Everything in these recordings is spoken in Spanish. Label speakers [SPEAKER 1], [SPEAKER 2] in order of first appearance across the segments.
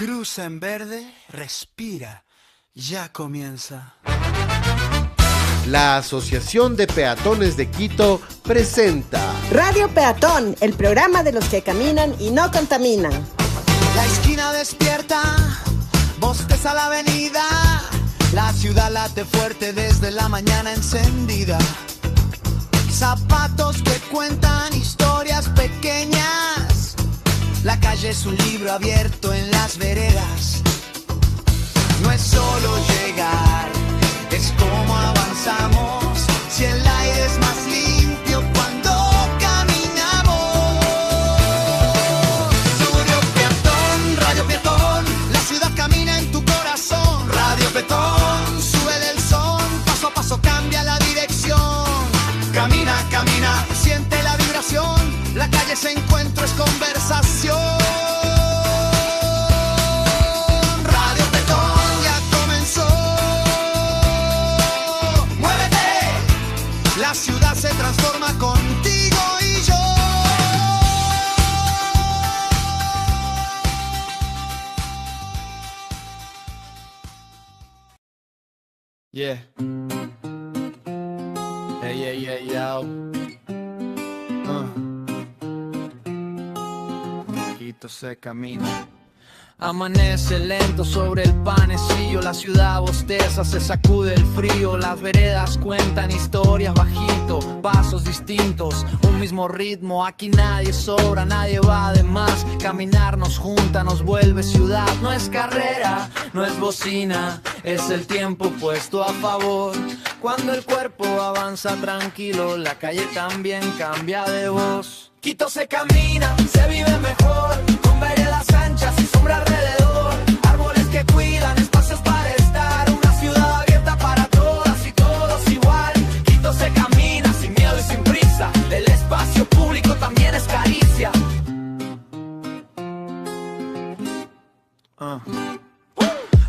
[SPEAKER 1] Cruza en verde, respira, ya comienza.
[SPEAKER 2] La Asociación de Peatones de Quito presenta
[SPEAKER 3] Radio Peatón, el programa de los que caminan y no contaminan.
[SPEAKER 1] La esquina despierta, bosteza la avenida, la ciudad late fuerte desde la mañana encendida. Zapatos que cuentan historias pequeñas, la calle es un libro abierto en las veredas. No es solo llegar, es cómo avanzamos. Si el aire es más limpio cuando caminamos. Suburbio peatón, radio peatón, la ciudad camina en tu corazón. Radio peatón, sube el son, paso a paso cambia la dirección. Camina, camina, siente la vibración, la calle es encuentro, es conversación. La ciudad se transforma contigo y yo. Yeah. Hey, yo. Quito se camina. Amanece lento sobre el panecillo, la ciudad bosteza, se sacude el frío, las veredas cuentan historias bajito, pasos distintos, un mismo ritmo, aquí nadie sobra, nadie va de más, caminar nos junta, nos vuelve ciudad, no es carrera, no es bocina, es el tiempo puesto a favor, cuando el cuerpo avanza tranquilo, la calle también cambia de voz. Quito se camina, se vive mejor, con veredas anchas y sombra alrededor, árboles que cuidan, espacios para estar, una ciudad abierta para todas y todos igual. Quito se camina, sin miedo y sin prisa, el espacio público también es caricia.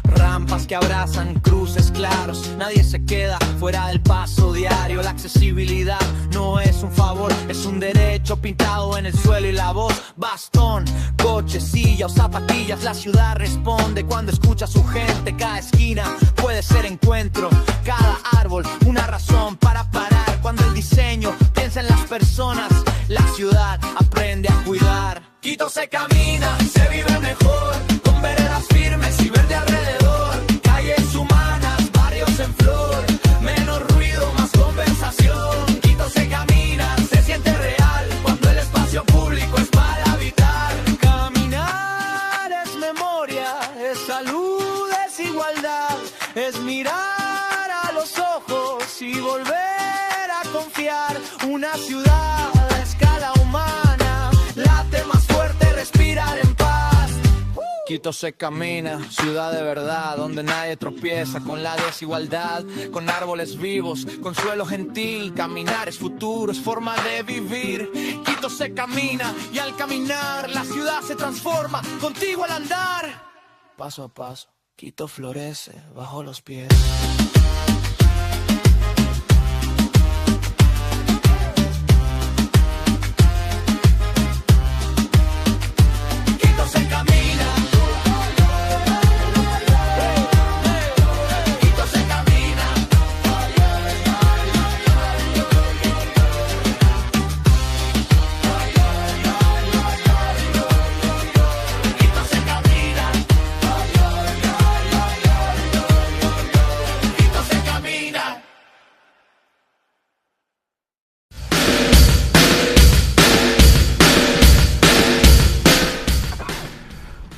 [SPEAKER 1] Rampas que abrazan, cruces claros, nadie se queda fuera del paso diario. La accesibilidad no es un favor, es un derecho pintado en el suelo y la voz. Bastón, coche, silla o zapatillas, la ciudad responde cuando escucha a su gente. Cada esquina puede ser encuentro, cada árbol una razón para parar. Cuando el diseño piensa en las personas, la ciudad aprende a cuidar. Quito se camina, se vive mejor, con veredas firmes y verde alrededor, calles humanas, barrios en flor, menos ruido, más conversación. Quito se camina, se siente real, cuando el espacio público es para habitar. Caminar es memoria, es salud, es igualdad, es mirar a los ojos y volver a confiar. Una ciudad a escala humana, late más fuerte, respirar en paz. Quito se camina, ciudad de verdad, donde nadie tropieza con la desigualdad, con árboles vivos, con suelo gentil. Caminar es futuro, es forma de vivir. Quito se camina y al caminar la ciudad se transforma, contigo al andar. Paso a paso, Quito florece bajo los pies.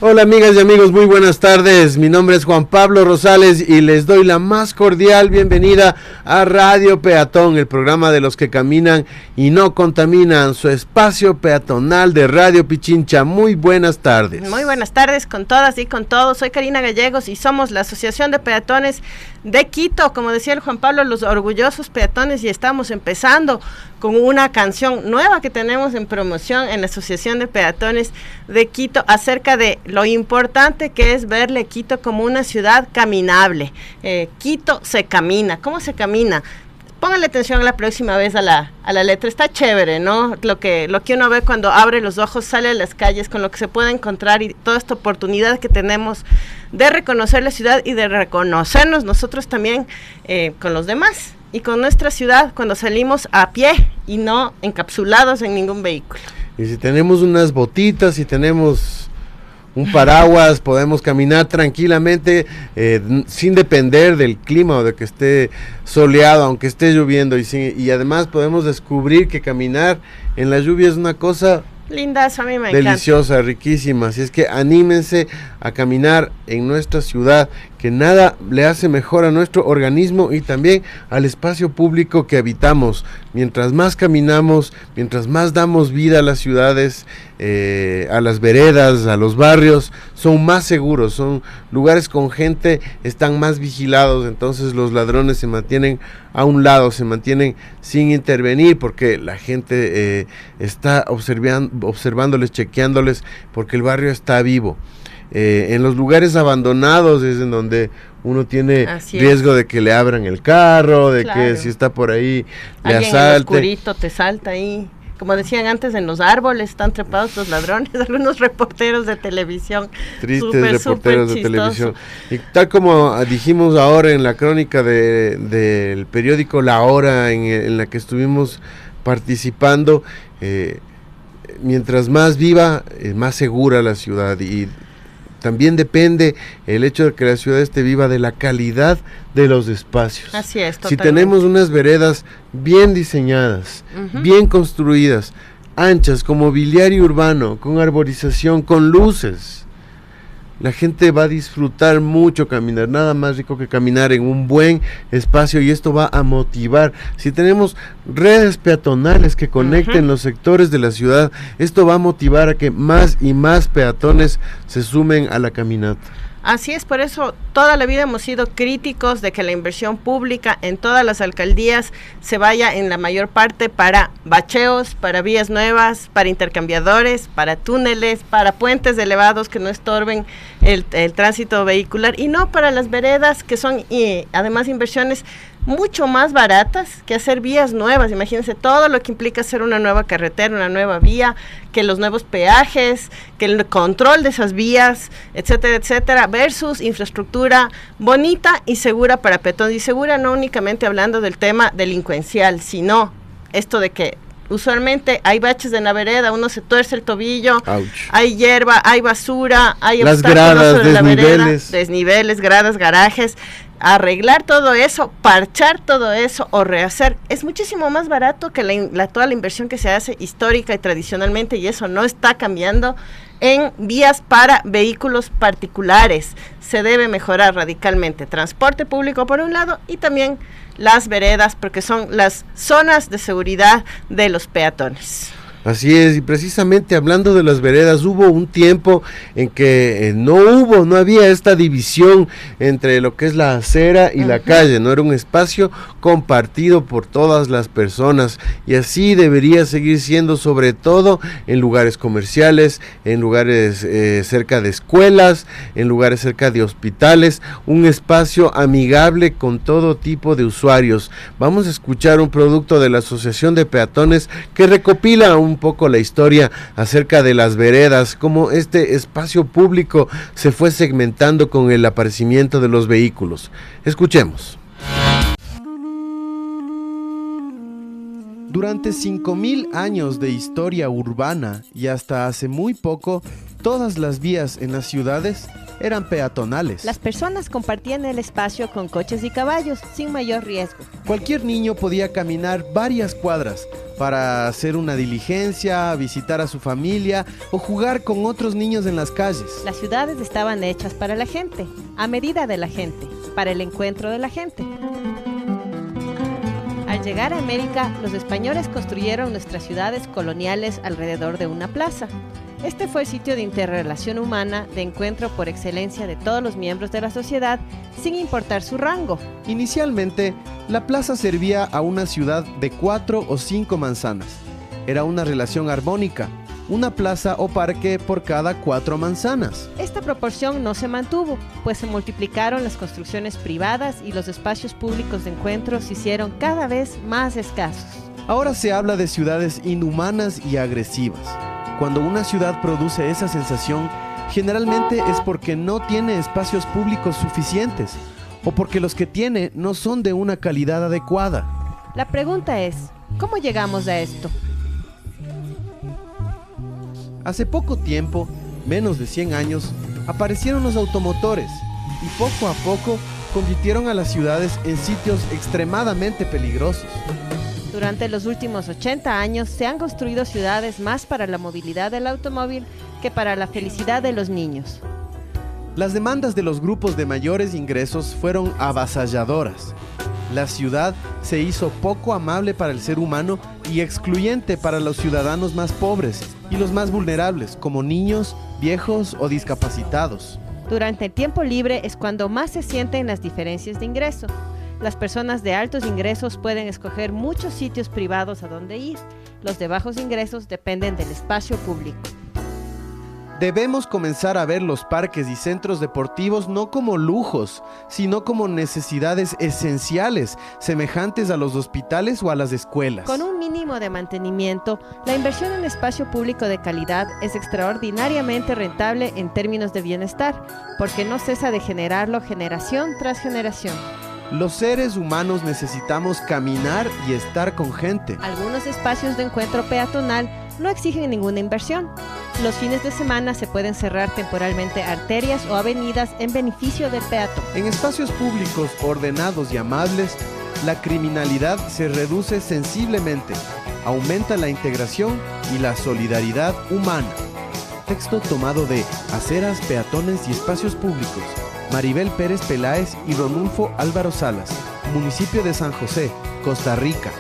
[SPEAKER 2] Hola amigas y amigos, muy buenas tardes. Mi nombre es Juan Pablo Rosales y les doy la más cordial bienvenida a Radio Peatón, el programa de los que caminan y no contaminan, su espacio peatonal de Radio Pichincha. Muy buenas tardes.
[SPEAKER 3] Muy buenas tardes con todas y con todos. Soy Karina Gallegos y somos la Asociación de Peatones de Quito, como decía el Juan Pablo, los orgullosos peatones, y estamos empezando con una canción nueva que tenemos en promoción en la Asociación de Peatones de Quito acerca de lo importante que es verle Quito como una ciudad caminable. Quito se camina. ¿Cómo se camina? pónganle atención la próxima vez a la letra, está chévere, ¿no? Lo que uno ve cuando abre los ojos, sale a las calles, con lo que se puede encontrar y toda esta oportunidad que tenemos de reconocer la ciudad y de reconocernos nosotros también con los demás y con nuestra ciudad cuando salimos a pie y no encapsulados en ningún vehículo.
[SPEAKER 2] Y si tenemos unas botitas, si tenemos un paraguas, podemos caminar tranquilamente sin depender del clima o de que esté soleado, aunque esté lloviendo. Y además podemos descubrir que caminar en la lluvia es una cosa
[SPEAKER 3] linda, eso a mí me
[SPEAKER 2] deliciosa, encanta. Riquísima. Así es que anímense a caminar en nuestra ciudad, que nada le hace mejor a nuestro organismo y también al espacio público que habitamos. Mientras más caminamos, mientras más damos vida a las ciudades, a las veredas, a los barrios, son más seguros, son lugares con gente, están más vigilados, entonces los ladrones se mantienen a un lado, se mantienen sin intervenir porque la gente está observándoles, chequeándoles, porque el barrio está vivo. En los lugares abandonados es en donde uno tiene riesgo de que le abran el carro, de que si está por ahí le asalte.
[SPEAKER 3] En el oscurito te salta ahí. Como decían antes, en los árboles están trepados los ladrones, algunos reporteros de televisión.
[SPEAKER 2] Tristes reporteros de televisión. Y tal como dijimos ahora en la crónica del periódico La Hora, en la que estuvimos participando, mientras más viva, más segura la ciudad. Y también depende el hecho de que la ciudad esté viva de la calidad de los espacios.
[SPEAKER 3] Así es, totalmente.
[SPEAKER 2] Si tenemos unas veredas bien diseñadas, bien construidas, anchas, con mobiliario urbano, con arborización, con luces, la gente va a disfrutar mucho caminar, nada más rico que caminar en un buen espacio, y esto va a motivar. Si tenemos redes peatonales que conecten los sectores de la ciudad, esto va a motivar a que más y más peatones se sumen a la caminata.
[SPEAKER 3] Así es, por eso toda la vida hemos sido críticos de que la inversión pública en todas las alcaldías se vaya en la mayor parte para bacheos, para vías nuevas, para intercambiadores, para túneles, para puentes elevados que no estorben el tránsito vehicular, y no para las veredas, que son además inversiones mucho más baratas que hacer vías nuevas. Imagínense todo lo que implica hacer una nueva carretera, una nueva vía, que los nuevos peajes, que el control de esas vías, etcétera, etcétera, versus infraestructura bonita y segura para peatones. Y segura no únicamente hablando del tema delincuencial, sino esto de que usualmente hay baches en la vereda, uno se tuerce el tobillo, hay hierba, hay basura, hay
[SPEAKER 2] las gradas,
[SPEAKER 3] sobre la vereda, desniveles, gradas, garajes. Arreglar todo eso, parchar todo eso o rehacer es muchísimo más barato que toda la inversión que se hace histórica y tradicionalmente, y eso no está cambiando en vías para vehículos particulares. Se debe mejorar radicalmente transporte público por un lado y también las veredas, porque son las zonas de seguridad de los peatones.
[SPEAKER 2] Así es, y precisamente hablando de las veredas, hubo un tiempo en que no había esta división entre lo que es la acera y la calle, no era un espacio compartido por todas las personas, y así debería seguir siendo, sobre todo en lugares comerciales, en lugares cerca de escuelas, en lugares cerca de hospitales, un espacio amigable con todo tipo de usuarios. Vamos a escuchar un producto de la Asociación de Peatones que recopila un poco la historia acerca de las veredas, cómo este espacio público se fue segmentando con el aparecimiento de los vehículos. Escuchemos. Durante 5.000 años de historia urbana y hasta hace muy poco, todas las vías en las ciudades eran peatonales.
[SPEAKER 4] Las personas compartían el espacio con coches y caballos sin mayor riesgo.
[SPEAKER 2] Cualquier niño podía caminar varias cuadras para hacer una diligencia, visitar a su familia o jugar con otros niños en las calles.
[SPEAKER 4] Las ciudades estaban hechas para la gente, a medida de la gente, para el encuentro de la gente. Al llegar a América, los españoles construyeron nuestras ciudades coloniales alrededor de una plaza. Este fue el sitio de interrelación humana, de encuentro por excelencia de todos los miembros de la sociedad, sin importar su rango.
[SPEAKER 2] Inicialmente, la plaza servía a una ciudad de 4 o 5 manzanas. Era una relación armónica, una plaza o parque por cada 4 manzanas.
[SPEAKER 4] Esta proporción no se mantuvo, pues se multiplicaron las construcciones privadas y los espacios públicos de encuentro se hicieron cada vez más escasos.
[SPEAKER 2] Ahora se habla de ciudades inhumanas y agresivas. Cuando una ciudad produce esa sensación, generalmente es porque no tiene espacios públicos suficientes o porque los que tiene no son de una calidad adecuada.
[SPEAKER 4] La pregunta es, ¿cómo llegamos a esto?
[SPEAKER 2] Hace poco tiempo, menos de 100 años, aparecieron los automotores y poco a poco convirtieron a las ciudades en sitios extremadamente peligrosos.
[SPEAKER 4] Durante los últimos 80 años se han construido ciudades más para la movilidad del automóvil que para la felicidad de los niños.
[SPEAKER 2] Las demandas de los grupos de mayores ingresos fueron avasalladoras. La ciudad se hizo poco amable para el ser humano y excluyente para los ciudadanos más pobres y los más vulnerables, como niños, viejos o discapacitados.
[SPEAKER 4] Durante el tiempo libre es cuando más se sienten las diferencias de ingreso. Las personas de altos ingresos pueden escoger muchos sitios privados a donde ir. Los de bajos ingresos dependen del espacio público.
[SPEAKER 2] Debemos comenzar a ver los parques y centros deportivos no como lujos, sino como necesidades esenciales, semejantes a los hospitales o a las escuelas.
[SPEAKER 4] Con un mínimo de mantenimiento, la inversión en espacio público de calidad es extraordinariamente rentable en términos de bienestar, porque no cesa de generarlo generación tras generación.
[SPEAKER 2] Los seres humanos necesitamos caminar y estar con gente.
[SPEAKER 4] Algunos espacios de encuentro peatonal no exigen ninguna inversión. Los fines de semana se pueden cerrar temporalmente arterias o avenidas en beneficio del peatón.
[SPEAKER 2] En espacios públicos ordenados y amables, la criminalidad se reduce sensiblemente, aumenta la integración y la solidaridad humana. Texto tomado de Aceras, Peatones y Espacios Públicos, Maribel Pérez Peláez y Ronulfo Álvaro Salas, municipio de San José, Costa Rica.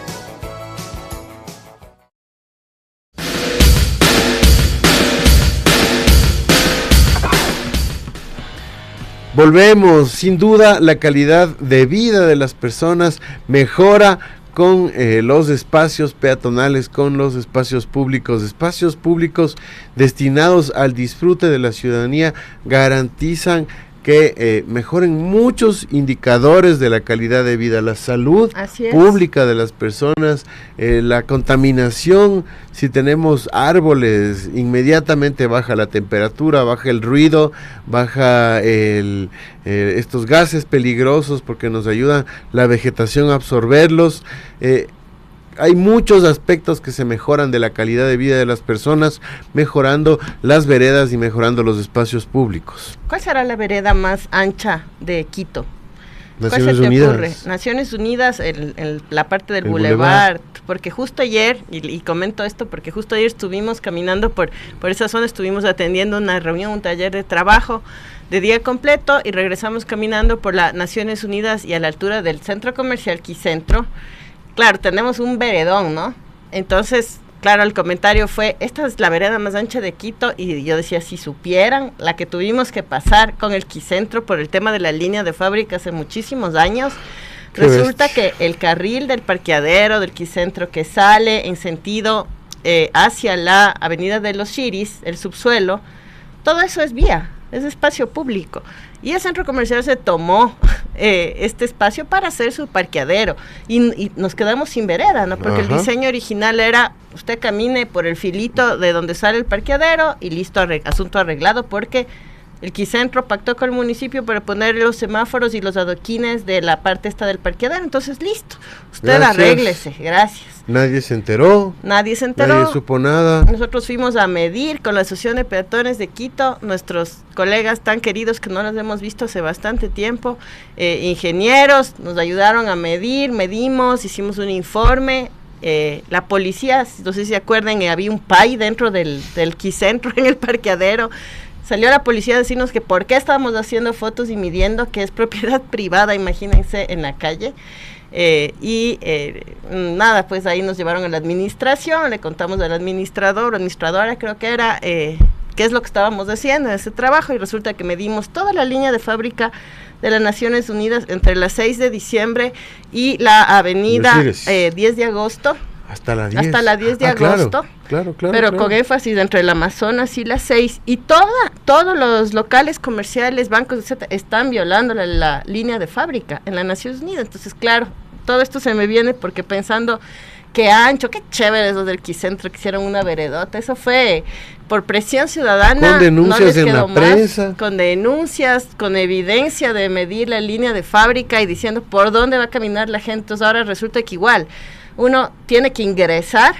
[SPEAKER 2] Volvemos, sin duda la calidad de vida de las personas mejora con los espacios peatonales, con los espacios públicos destinados al disfrute de la ciudadanía, garantizan que mejoren muchos indicadores de la calidad de vida, la salud pública de las personas, la contaminación. Si tenemos árboles, inmediatamente baja la temperatura, baja el ruido, baja estos gases peligrosos porque nos ayuda la vegetación a absorberlos. Hay muchos aspectos que se mejoran de la calidad de vida de las personas, mejorando las veredas y mejorando los espacios públicos.
[SPEAKER 3] ¿Cuál será la vereda más ancha de Quito?
[SPEAKER 2] Naciones Unidas.
[SPEAKER 3] Ocurre? Naciones Unidas, la parte del Boulevard, porque justo ayer, y comento esto porque justo ayer estuvimos caminando por esa zona, estuvimos atendiendo una reunión, un taller de trabajo de día completo y regresamos caminando por la Naciones Unidas y a la altura del centro comercial Quicentro. Claro, tenemos un veredón, ¿no? Entonces, claro, el comentario fue, esta es la vereda más ancha de Quito, y yo decía, si supieran la que tuvimos que pasar con el Quicentro por el tema de la línea de fábrica hace muchísimos años. Resulta que el carril del parqueadero del Quicentro que sale en sentido hacia la avenida de los Chiris, el subsuelo, todo eso es vía, es espacio público. Y el centro comercial se tomó este espacio para hacer su parqueadero y nos quedamos sin vereda, ¿no? Porque el diseño original era, usted camine por el filito de donde sale el parqueadero y listo, asunto arreglado, porque el Quicentro pactó con el municipio para poner los semáforos y los adoquines de la parte esta del parqueadero, entonces listo, usted arréglese, gracias.
[SPEAKER 2] Nadie se enteró. Nadie supo nada.
[SPEAKER 3] Nosotros fuimos a medir con la Asociación de Peatones de Quito, nuestros colegas tan queridos que no los hemos visto hace bastante tiempo, ingenieros, nos ayudaron a medir, medimos, hicimos un informe. La policía, no sé si se acuerdan, había un PAI dentro del Quicentro en el parqueadero. Salió la policía a decirnos que por qué estábamos haciendo fotos y midiendo, que es propiedad privada, imagínense, en la calle. Nada, pues ahí nos llevaron a la administración, le contamos al administradora creo que era, qué es lo que estábamos haciendo en ese trabajo, y resulta que medimos toda la línea de fábrica de las Naciones Unidas entre la 6 de diciembre y la avenida 10 de agosto.
[SPEAKER 2] Hasta la 10
[SPEAKER 3] de agosto. Claro. pero con énfasis entre el Amazonas y la 6, y todos los locales comerciales, bancos, etcétera, están violando la línea de fábrica en las Naciones Unidas. Entonces, claro, todo esto se me viene porque pensando qué ancho, qué chévere eso del Quicentro, que hicieron una veredota. Eso fue por presión ciudadana.
[SPEAKER 2] Con denuncias en la prensa.
[SPEAKER 3] Con denuncias, con evidencia de medir la línea de fábrica y diciendo por dónde va a caminar la gente. Entonces ahora resulta que igual uno tiene que ingresar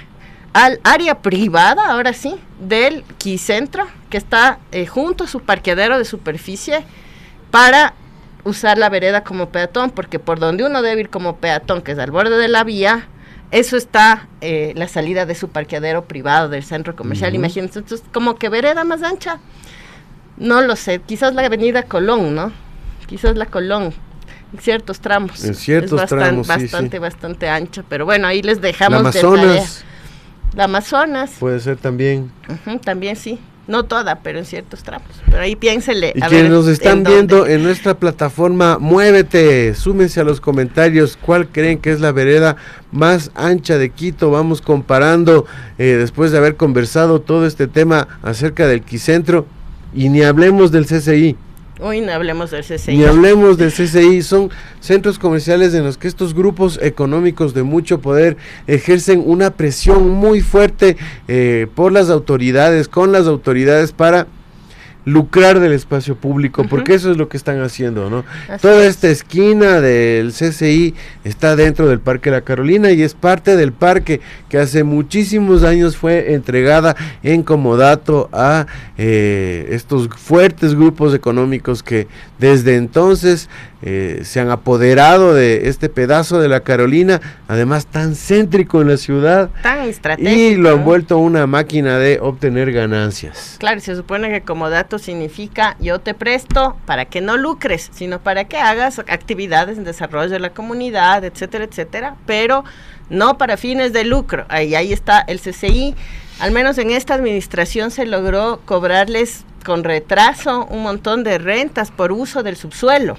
[SPEAKER 3] al área privada, ahora sí, del Quicentro, que está junto a su parqueadero de superficie, para usar la vereda como peatón, porque por donde uno debe ir como peatón, que es al borde de la vía, eso está la salida de su parqueadero privado del centro comercial. Imagínense, entonces, como que vereda más ancha, no lo sé, quizás la avenida Colón, ¿no? Quizás la Colón, en ciertos tramos.
[SPEAKER 2] En ciertos tramos,
[SPEAKER 3] bastante ancha, pero bueno, ahí les dejamos
[SPEAKER 2] la Amazonas.
[SPEAKER 3] La Amazonas.
[SPEAKER 2] Puede ser también.
[SPEAKER 3] También sí. No toda, pero en ciertos tramos. Pero ahí piénsele.
[SPEAKER 2] Y quienes nos están viendo en nuestra plataforma, muévete, súmense a los comentarios. ¿Cuál creen que es la vereda más ancha de Quito? Vamos comparando, después de haber conversado todo este tema acerca del Quicentro, y ni hablemos del CCI.
[SPEAKER 3] Hoy no hablemos del CCI.
[SPEAKER 2] Ni hablemos del CCI, son centros comerciales en los que estos grupos económicos de mucho poder ejercen una presión muy fuerte por las autoridades, con las autoridades, para lucrar del espacio público, porque eso es lo que están haciendo, ¿no? Toda esta esquina del CCI está dentro del Parque La Carolina y es parte del parque que hace muchísimos años fue entregada en comodato a estos fuertes grupos económicos que desde entonces se han apoderado de este pedazo de La Carolina, además tan céntrico en la ciudad,
[SPEAKER 3] tan estratégico,
[SPEAKER 2] y lo han vuelto una máquina de obtener ganancias.
[SPEAKER 3] Claro, se supone que comodato significa yo te presto para que no lucres, sino para que hagas actividades en desarrollo de la comunidad, etcétera, etcétera, pero no para fines de lucro. Ahí está el CCI. Al menos en esta administración se logró cobrarles con retraso un montón de rentas por uso del subsuelo,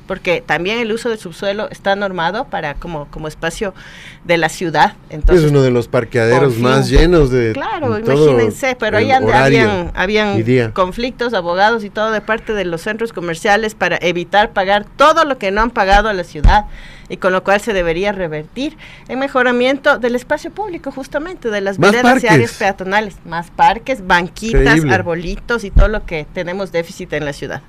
[SPEAKER 3] porque también el uso del subsuelo está normado para como espacio de la ciudad. Entonces,
[SPEAKER 2] es uno de los parqueaderos más llenos de
[SPEAKER 3] claro, imagínense, pero ahí habían conflictos, abogados y todo de parte de los centros comerciales para evitar pagar todo lo que no han pagado a la ciudad, y con lo cual se debería revertir en mejoramiento del espacio público, justamente de las veredas y áreas peatonales, más parques, banquitas, arbolitos y todo lo que tenemos déficit en la ciudad.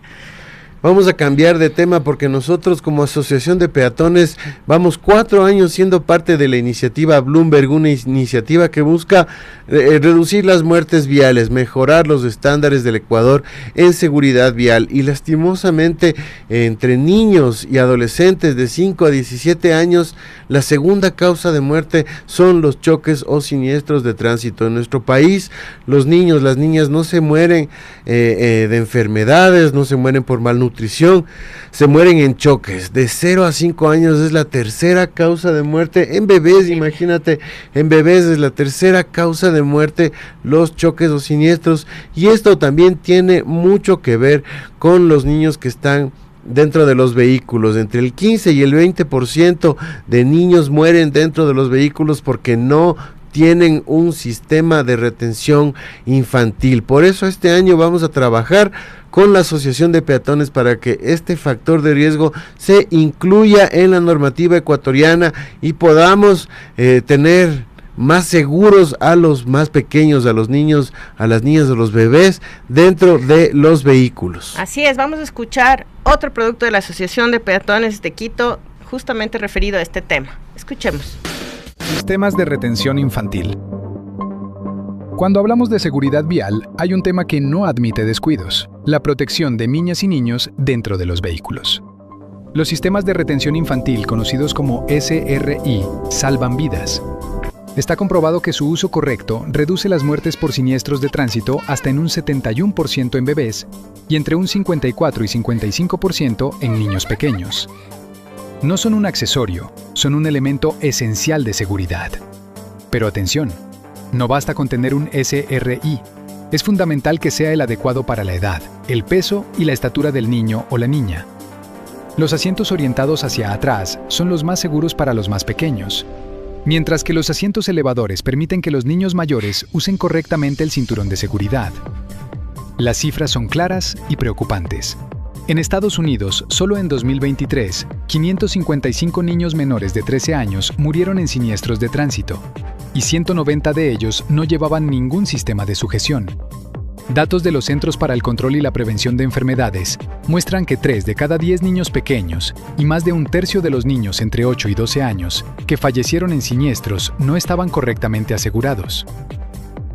[SPEAKER 2] Vamos a cambiar de tema porque nosotros como Asociación de Peatones vamos 4 años siendo parte de la iniciativa Bloomberg, una iniciativa que busca reducir las muertes viales, mejorar los estándares del Ecuador en seguridad vial, y lastimosamente entre niños y adolescentes de 5 a 17 años la segunda causa de muerte son los choques o siniestros de tránsito. En nuestro país los niños, las niñas no se mueren de enfermedades, no se mueren por malnutrición, se mueren en choques. De 0 a 5 años es la tercera causa de muerte en bebés, imagínate, en bebés es la tercera causa de muerte los choques o siniestros, y esto también tiene mucho que ver con los niños que están dentro de los vehículos. Entre el 15 y el 20% de niños mueren dentro de los vehículos porque no tienen un sistema de retención infantil. Por eso este año vamos a trabajar con la Asociación de Peatones para que este factor de riesgo se incluya en la normativa ecuatoriana y podamos tener más seguros a los más pequeños, a los niños, a las niñas, a los bebés dentro de los vehículos.
[SPEAKER 3] Así es, vamos a escuchar otro producto de la Asociación de Peatones de Quito justamente referido a este tema. Escuchemos.
[SPEAKER 5] Sistemas de retención infantil. Cuando hablamos de seguridad vial, hay un tema que no admite descuidos: la protección de niñas y niños dentro de los vehículos. Los sistemas de retención infantil, conocidos como SRI, salvan vidas. Está comprobado que su uso correcto reduce las muertes por siniestros de tránsito hasta en un 71% en bebés y entre un 54 y 55% en niños pequeños. No son un accesorio, son un elemento esencial de seguridad. Pero atención, no basta con tener un SRI. Es fundamental que sea el adecuado para la edad, el peso y la estatura del niño o la niña. Los asientos orientados hacia atrás son los más seguros para los más pequeños. mientras que los asientos elevadores permiten que los niños mayores usen correctamente el cinturón de seguridad. Las cifras son claras y preocupantes. En Estados Unidos, solo en 2023, 555 niños menores de 13 años murieron en siniestros de tránsito, y 190 de ellos no llevaban ningún sistema de sujeción. Datos de los Centros para el Control y la Prevención de Enfermedades muestran que 3 de cada 10 niños pequeños y más de un tercio de los niños entre 8 y 12 años que fallecieron en siniestros no estaban correctamente asegurados.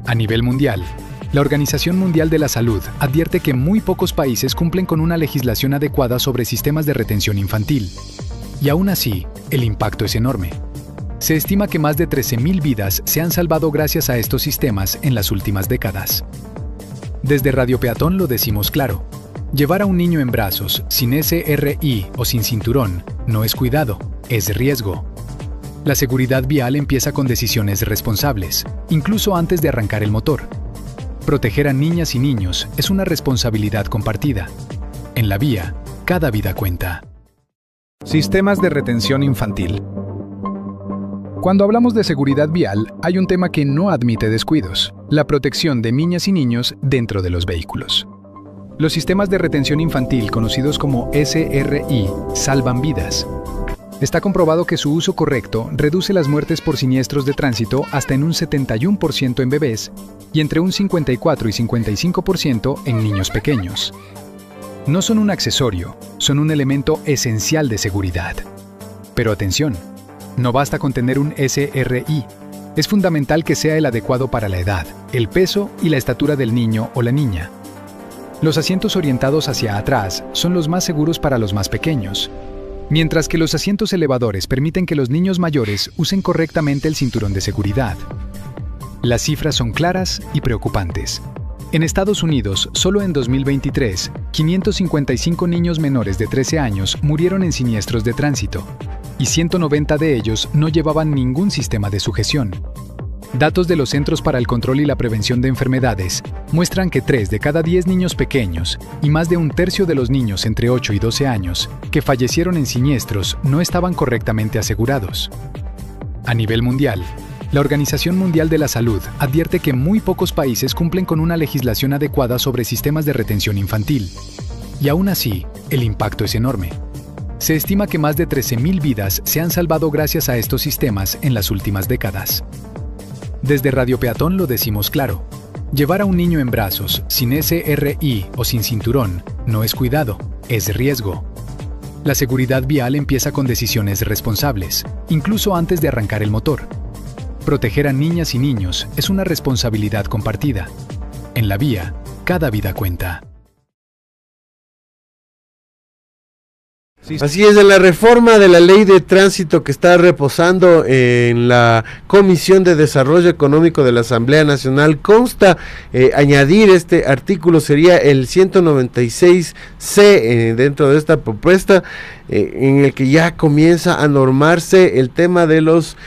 [SPEAKER 5] A nivel mundial, la Organización Mundial de la Salud advierte que muy pocos países cumplen con una legislación adecuada sobre sistemas de retención infantil. Y aún así, el impacto es enorme. Se estima que más de 13.000 vidas se han salvado gracias a estos sistemas en las últimas décadas. Desde Radio Peatón lo decimos claro. Llevar a un niño en brazos, sin SRI o sin cinturón, no es cuidado, es riesgo. La seguridad vial empieza con decisiones responsables, incluso antes de arrancar el motor. Proteger a niñas y niños es una responsabilidad compartida. En la vía, cada vida cuenta. Sistemas de retención infantil. Cuando hablamos de seguridad vial, hay un tema que no admite descuidos: la protección de niñas y niños dentro de los vehículos. Los sistemas de retención infantil, conocidos como SRI, salvan vidas. Está comprobado que su uso correcto reduce las muertes por siniestros de tránsito hasta en un 71% en bebés y entre un 54 y 55% en niños pequeños. No son un accesorio, son un elemento esencial de seguridad. Pero atención, no basta con tener un SRI. Es fundamental que sea el adecuado para la edad, el peso y la estatura del niño o la niña. Los asientos orientados hacia atrás son los más seguros para los más pequeños, mientras que los asientos elevadores permiten que los niños mayores usen correctamente el cinturón de seguridad. Las cifras son claras y preocupantes. En Estados Unidos, solo en 2023, 555 niños menores de 13 años murieron en siniestros de tránsito, y 190 de ellos no llevaban ningún sistema de sujeción. Datos de los Centros para el Control y la Prevención de Enfermedades muestran que 3 de cada 10 niños pequeños y más de un tercio de los niños entre 8 y 12 años que fallecieron en siniestros no estaban correctamente asegurados. A nivel mundial, la Organización Mundial de la Salud advierte que muy pocos países cumplen con una legislación adecuada sobre sistemas de retención infantil. Y aún así, el impacto es enorme. Se estima que más de 13.000 vidas se han salvado gracias a estos sistemas en las últimas décadas. Desde Radio Peatón lo decimos claro. Llevar a un niño en brazos, sin SRI o sin cinturón, no es cuidado, es riesgo. La seguridad vial empieza con decisiones responsables, incluso antes de arrancar el motor. Proteger a niñas y niños es una responsabilidad compartida. En la vía, cada vida cuenta.
[SPEAKER 2] Así es, en la reforma de la ley de tránsito que está reposando en la Comisión de Desarrollo Económico de la Asamblea Nacional consta añadir este artículo, sería el 196C dentro de esta propuesta, en el que ya comienza a normarse el tema de los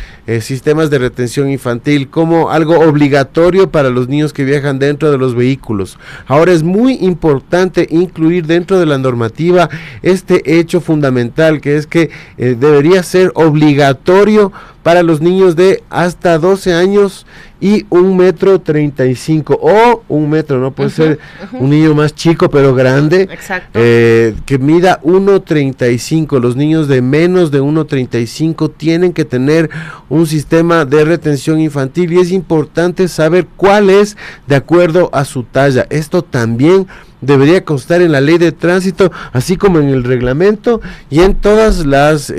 [SPEAKER 2] sistemas de retención infantil como algo obligatorio para los niños que viajan dentro de los vehículos. Ahora es muy importante incluir dentro de la normativa este hecho fundamental, que es que debería ser obligatorio para los niños de hasta 12 años y 1,35 m o 1 metro, no puede ser un niño más chico pero grande.
[SPEAKER 3] Exacto.
[SPEAKER 2] Que mida 1,35. Los niños de menos de 1,35 tienen que tener un sistema de retención infantil y es importante saber cuál es de acuerdo a su talla. Esto también debería constar en la ley de tránsito, así como en el reglamento y en todas las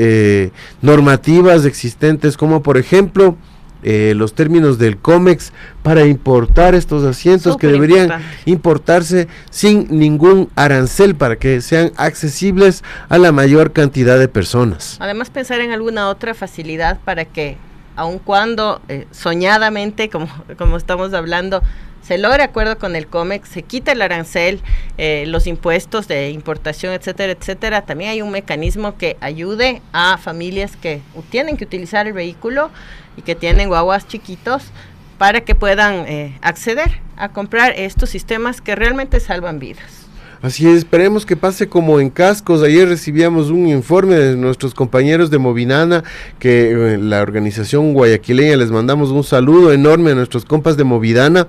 [SPEAKER 2] normativas existentes, como por ejemplo los términos del COMEX para importar estos asientos, que deberían importarse sin ningún arancel para que sean accesibles a la mayor cantidad de personas.
[SPEAKER 3] Además, pensar en alguna otra facilidad para que, aun cuando soñadamente, como estamos hablando, se logre acuerdo con el COMEX, se quita el arancel, los impuestos de importación, etcétera, etcétera. También hay un mecanismo que ayude a familias que tienen que utilizar el vehículo y que tienen guaguas chiquitos para que puedan acceder a comprar estos sistemas que realmente salvan vidas.
[SPEAKER 2] Así es, esperemos que pase como en Cascos. Ayer recibíamos un informe de nuestros compañeros de Movinana, que la organización guayaquileña, les mandamos un saludo enorme a nuestros compas de Movidana,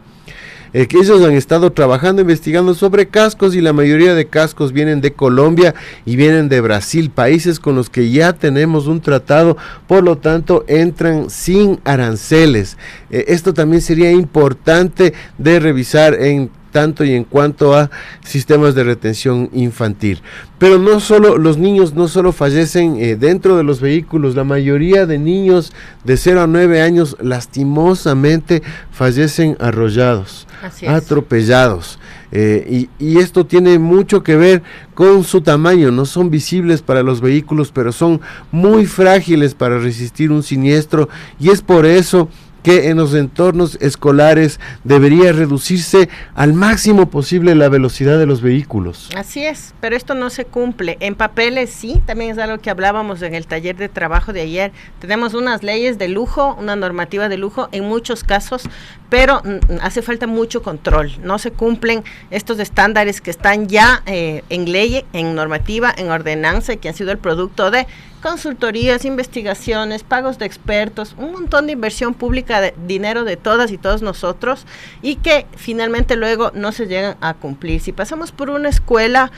[SPEAKER 2] que ellos han estado trabajando, investigando sobre cascos, y la mayoría de cascos vienen de Colombia y vienen de Brasil, países con los que ya tenemos un tratado, por lo tanto entran sin aranceles. Esto también sería importante de revisar en tanto y en cuanto a sistemas de retención infantil. Pero no solo los niños no solo fallecen dentro de los vehículos, la mayoría de niños de 0 a 9 años lastimosamente fallecen arrollados, atropellados. Y esto tiene mucho que ver con su tamaño. No son visibles para los vehículos, pero son muy frágiles para resistir un siniestro, y es por eso que en los entornos escolares debería reducirse al máximo posible la velocidad de los vehículos.
[SPEAKER 3] Así es, pero esto no se cumple. En papeles sí, también es algo que hablábamos en el taller de trabajo de ayer. Tenemos unas leyes de lujo, una normativa de lujo en muchos casos, pero hace falta mucho control. No se cumplen estos estándares que están ya en ley, en normativa, en ordenanza, y que han sido el producto de consultorías, investigaciones, pagos de expertos, un montón de inversión pública, de dinero de todas y todos nosotros, y que finalmente luego no se llegan a cumplir. Si pasamos por una escuela,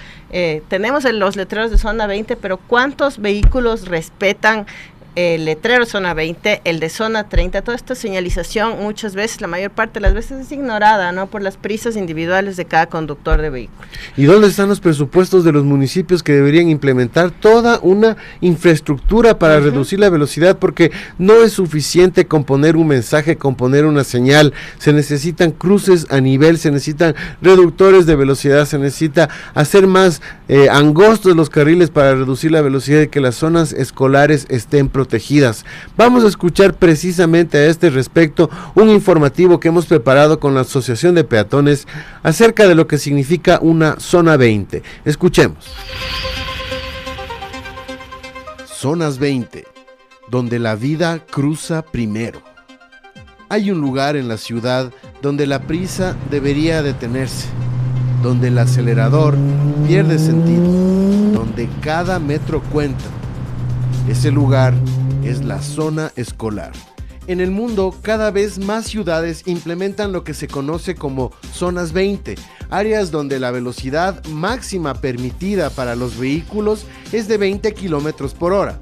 [SPEAKER 3] tenemos los letreros de zona 20, pero ¿cuántos vehículos respetan el letrero zona 20, el de zona 30? Toda esta señalización muchas veces, la mayor parte de las veces, es ignorada, ¿no?, por las prisas individuales de cada conductor de vehículo.
[SPEAKER 2] ¿Y dónde están los presupuestos de los municipios que deberían implementar toda una infraestructura para reducir la velocidad? Porque no es suficiente con poner un mensaje, con poner una señal. Se necesitan cruces a nivel, se necesitan reductores de velocidad, se necesita hacer más angostos los carriles para reducir la velocidad y que las zonas escolares estén protegidas. Vamos a escuchar precisamente a este respecto un informativo que hemos preparado con la Asociación de Peatones acerca de lo que significa una zona 20. Escuchemos. Zonas 20, donde la vida cruza primero. Hay un lugar en la ciudad donde la prisa debería detenerse, donde el acelerador pierde sentido, donde cada metro cuenta. Ese lugar es la zona escolar. En el mundo, cada vez más ciudades implementan lo que se conoce como zonas 20, áreas donde la velocidad máxima permitida para los vehículos es de 20 kilómetros por hora.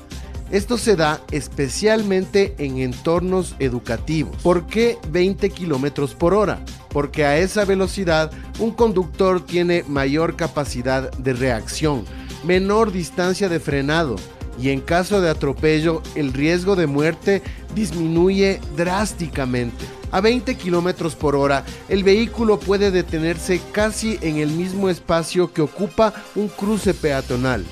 [SPEAKER 2] Esto se da especialmente en entornos educativos. ¿Por qué 20 kilómetros por hora? Porque a esa velocidad un conductor tiene mayor capacidad de reacción, menor distancia de frenado, y en caso de atropello el riesgo de muerte disminuye drásticamente. A 20 kilómetros por hora el vehículo puede detenerse casi en el mismo espacio que ocupa un cruce peatonal.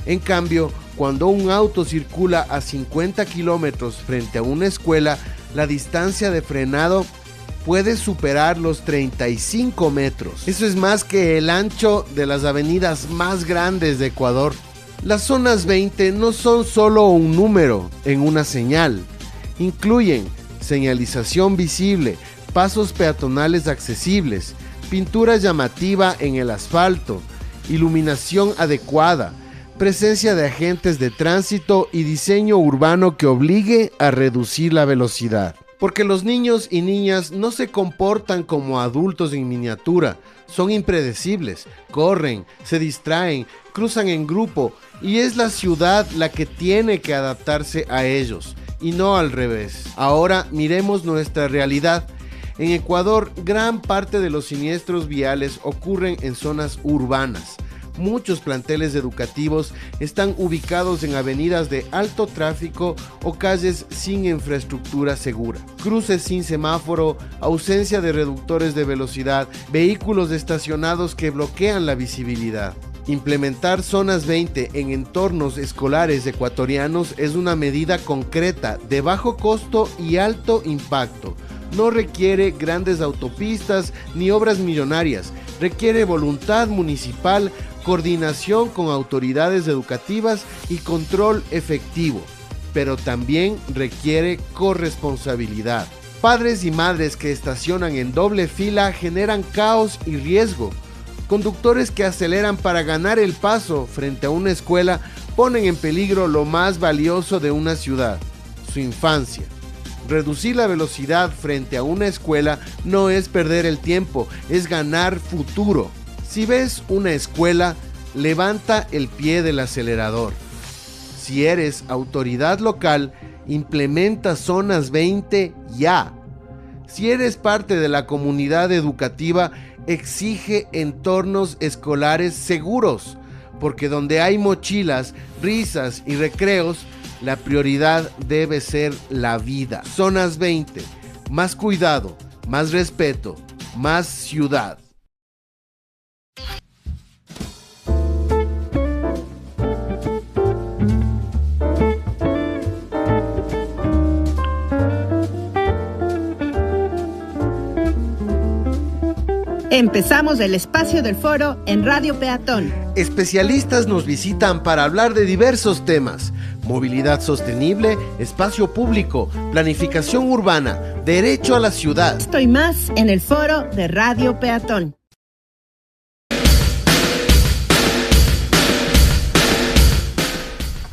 [SPEAKER 2] En cambio, cuando un auto circula a 50 kilómetros frente a una escuela, la distancia de frenado puede superar los 35 metros. Eso es más que el ancho de las avenidas más grandes de Ecuador. Las zonas 20 no son solo un número en una señal. Incluyen señalización visible, pasos peatonales accesibles, pintura llamativa en el asfalto, iluminación adecuada, presencia de agentes de tránsito y diseño urbano que obligue a reducir la velocidad. Porque los niños y niñas no se comportan como adultos en miniatura, son impredecibles, corren, se distraen, cruzan en grupo, y es la ciudad la que tiene que adaptarse a ellos, y no al revés. Ahora miremos nuestra realidad. En Ecuador, gran parte de los siniestros viales ocurren en zonas urbanas. Muchos planteles educativos están ubicados en avenidas de alto tráfico o calles sin infraestructura segura. Cruces sin semáforo, ausencia de reductores de velocidad, vehículos estacionados que bloquean la visibilidad. Implementar zonas 20 en entornos escolares ecuatorianos es una medida concreta, de bajo costo y alto impacto. No requiere grandes autopistas ni obras millonarias, requiere voluntad municipal, coordinación con autoridades educativas y control efectivo, pero también requiere corresponsabilidad. Padres y madres que estacionan en doble fila generan caos y riesgo. Conductores que aceleran para ganar el paso frente a una escuela ponen en peligro lo más valioso de una ciudad, su infancia. Reducir la velocidad frente a una escuela no es perder el tiempo, es ganar futuro. Si ves una escuela, levanta el pie del acelerador. Si eres autoridad local, implementa zonas 20 ya. Si eres parte de la comunidad educativa, exige entornos escolares seguros, porque donde hay mochilas, risas y recreos, la prioridad debe ser la vida. Zonas 20, más cuidado, más respeto, más ciudad.
[SPEAKER 6] Empezamos el espacio del foro en Radio Peatón.
[SPEAKER 2] Especialistas nos visitan para hablar de diversos temas: movilidad sostenible, espacio público, planificación urbana, derecho a la ciudad.
[SPEAKER 6] Estoy más en el foro de Radio Peatón.